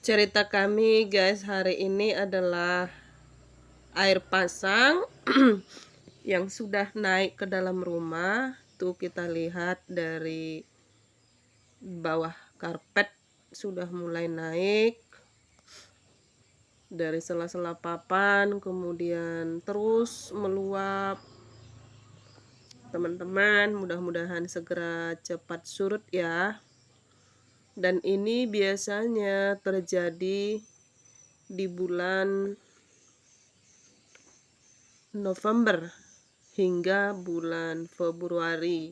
Cerita kami guys hari ini adalah air pasang yang sudah naik ke dalam rumah. Tuh kita lihat dari bawah karpet sudah mulai naik. Dari sela-sela papan kemudian terus meluap. Teman-teman, mudah-mudahan segera cepat surut ya. Dan ini biasanya terjadi di bulan November hingga bulan Februari.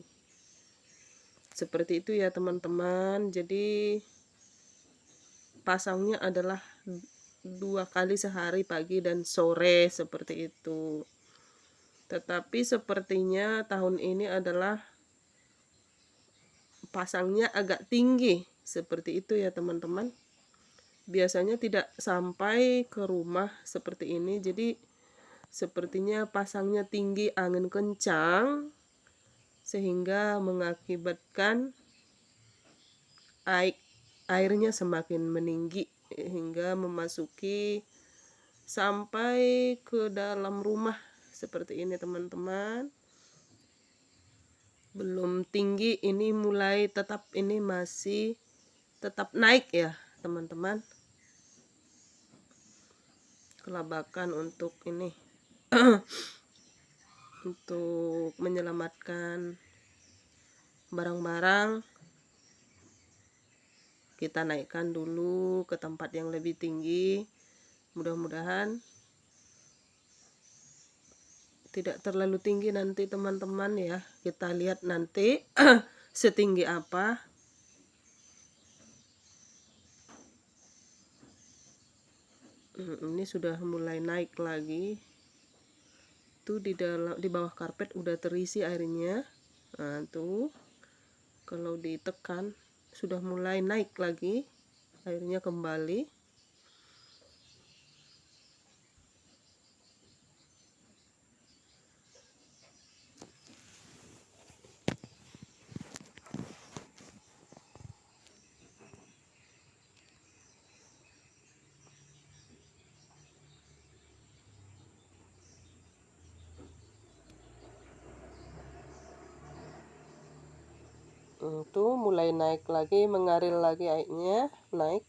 Seperti itu ya teman-teman. Jadi pasangnya adalah 2 kali sehari, pagi dan sore, seperti itu. Tetapi sepertinya tahun ini adalah pasangnya agak tinggi, seperti itu ya teman-teman. Biasanya tidak sampai ke rumah seperti ini. Jadi sepertinya pasangnya tinggi, angin kencang, sehingga mengakibatkan airnya semakin meninggi hingga memasuki sampai ke dalam rumah seperti ini teman-teman. Belum tinggi, ini mulai tetap, ini masih tetap naik ya teman-teman. Kelabakan untuk ini untuk menyelamatkan barang-barang, kita naikkan dulu ke tempat yang lebih tinggi. Mudah-mudahan tidak terlalu tinggi nanti teman-teman ya. Kita lihat nanti setinggi apa. Ini sudah mulai naik lagi. Tuh di bawah karpet udah terisi airnya. Nah, tuh kalau ditekan sudah mulai naik lagi airnya kembali. Tuh mulai naik lagi, mengalir lagi airnya, naik.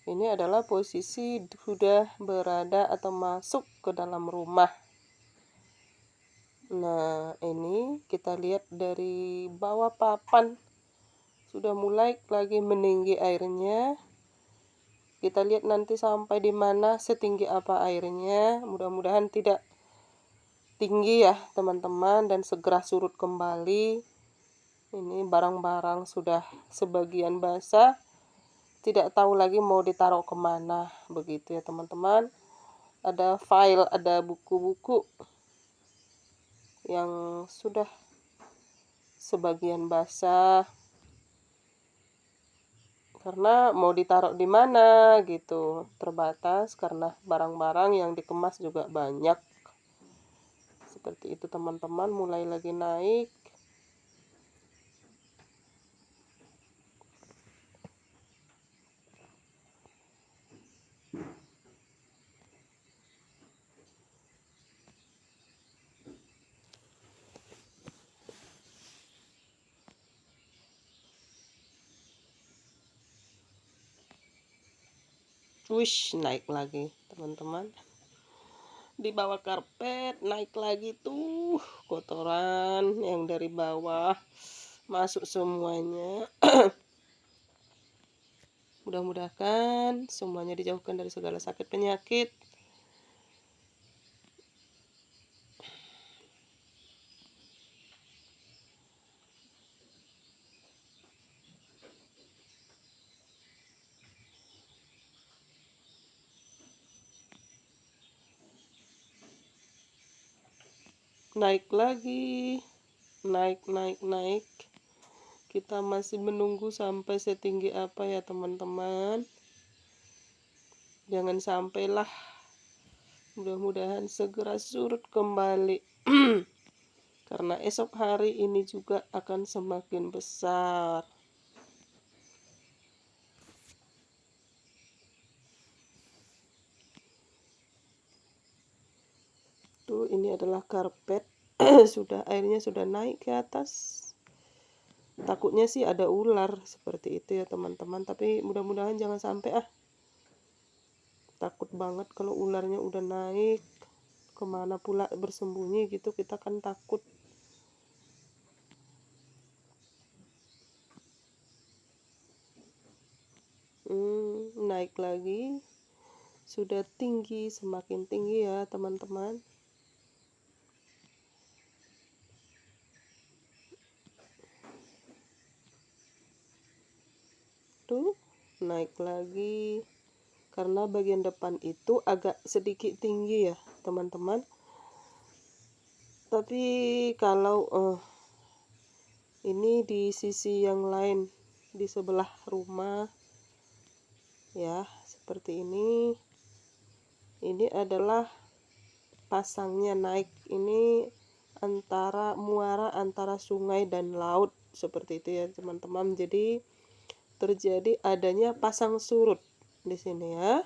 Ini adalah posisi sudah berada atau masuk ke dalam rumah. Nah, ini kita lihat dari bawah papan sudah mulai lagi meninggi airnya. Kita lihat nanti sampai di mana, setinggi apa airnya. Mudah-mudahan tidak tinggi ya teman-teman dan segera surut kembali. Ini barang-barang sudah sebagian basah, tidak tahu lagi mau ditaruh kemana, begitu ya teman-teman. Ada file, ada buku-buku yang sudah sebagian basah karena mau ditaruh di mana gitu, terbatas karena barang-barang yang dikemas juga banyak. Seperti itu teman-teman, mulai lagi naik. Wish, naik lagi teman-teman. Di bawah karpet naik lagi tuh kotoran yang dari bawah masuk semuanya. Mudah-mudahan semuanya dijauhkan dari segala sakit penyakit. Naik lagi, naik. Kita masih menunggu sampai setinggi apa ya teman-teman. Jangan sampailah, mudah-mudahan segera surut kembali. Karena esok hari ini juga akan semakin besar. Tuh, ini adalah karpet. Sudah airnya sudah naik ke atas. Takutnya sih ada ular seperti itu ya teman-teman, tapi mudah-mudahan jangan sampai takut banget kalau ularnya udah naik. Kemana pula bersembunyi gitu, kita kan takut. Naik lagi, sudah tinggi, semakin tinggi ya teman-teman. Tuh, naik lagi, karena bagian depan itu agak sedikit tinggi ya teman-teman. Tapi kalau ini di sisi yang lain, di sebelah rumah ya, seperti ini adalah pasangnya naik. Ini antara muara antara sungai dan laut seperti itu ya teman-teman. Jadi terjadi adanya pasang surut di sini ya.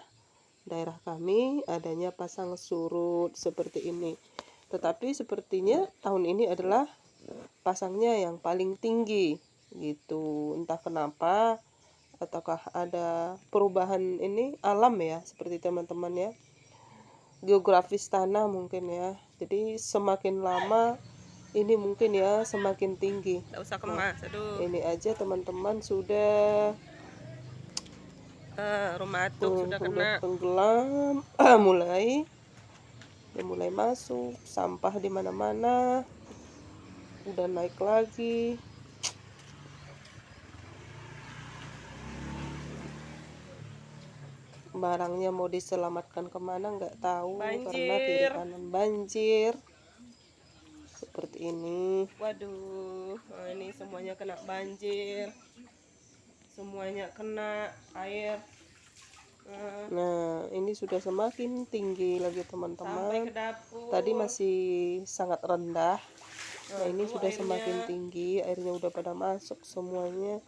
Daerah kami adanya pasang surut seperti ini. Tetapi sepertinya tahun ini adalah pasangnya yang paling tinggi gitu. Entah kenapa, ataukah ada perubahan ini alam ya, seperti teman-teman ya, geografis tanah mungkin ya. Jadi semakin lama ini mungkin ya semakin tinggi. Nggak usah kemas. Aduh. Ini aja teman-teman sudah rumah atuk sudah kena tenggelam. mulai masuk sampah di mana-mana, udah naik lagi. Barangnya mau diselamatkan kemana nggak tahu, karena kiri kanan banjir seperti ini. Waduh, ini semuanya kena banjir, semuanya kena air. Nah, ini sudah semakin tinggi lagi teman-teman. Tadi masih sangat rendah. Nah, ini sudah semakin tinggi, airnya udah pada masuk semuanya.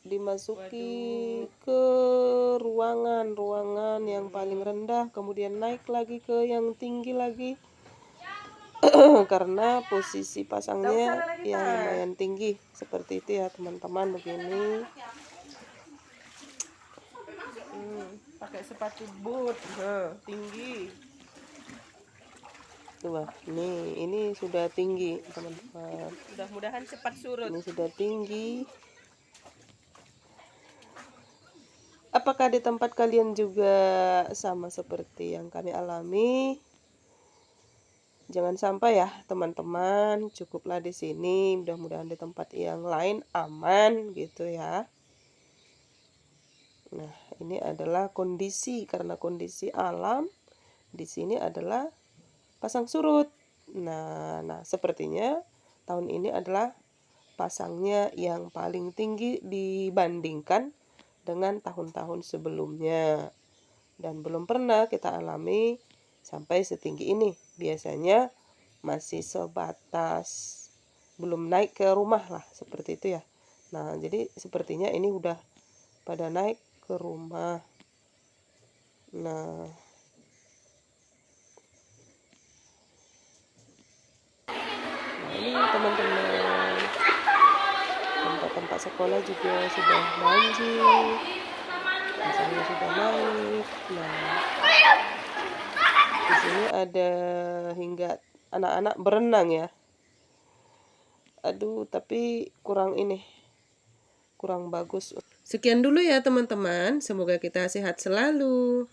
Dimasuki ke ruangan yang paling rendah, kemudian naik lagi ke yang tinggi lagi. Karena posisi pasangnya yang lumayan tinggi seperti itu ya teman-teman. Begini pakai sepatu boot tinggi. Wah, ini sudah tinggi teman-teman. Mudah-mudahan cepat surut. Ini sudah tinggi. Apakah di tempat kalian juga sama seperti yang kami alami? Jangan sampai ya teman-teman, cukuplah di sini. Mudah-mudahan di tempat yang lain aman gitu ya. Nah, ini adalah kondisi, karena kondisi alam di sini adalah pasang surut. Nah, sepertinya tahun ini adalah pasangnya yang paling tinggi dibandingkan dengan tahun-tahun sebelumnya, dan belum pernah kita alami sampai setinggi ini. Biasanya masih sebatas belum naik ke rumah lah, seperti itu ya. Nah, jadi sepertinya ini udah pada naik ke rumah. Nah, ini teman-teman, tempat-tempat sekolah juga sudah banjir, misalnya sudah naik. Nah, di sini ada hingga anak-anak berenang ya. Aduh, tapi kurang bagus. Sekian dulu ya teman-teman, semoga kita sehat selalu.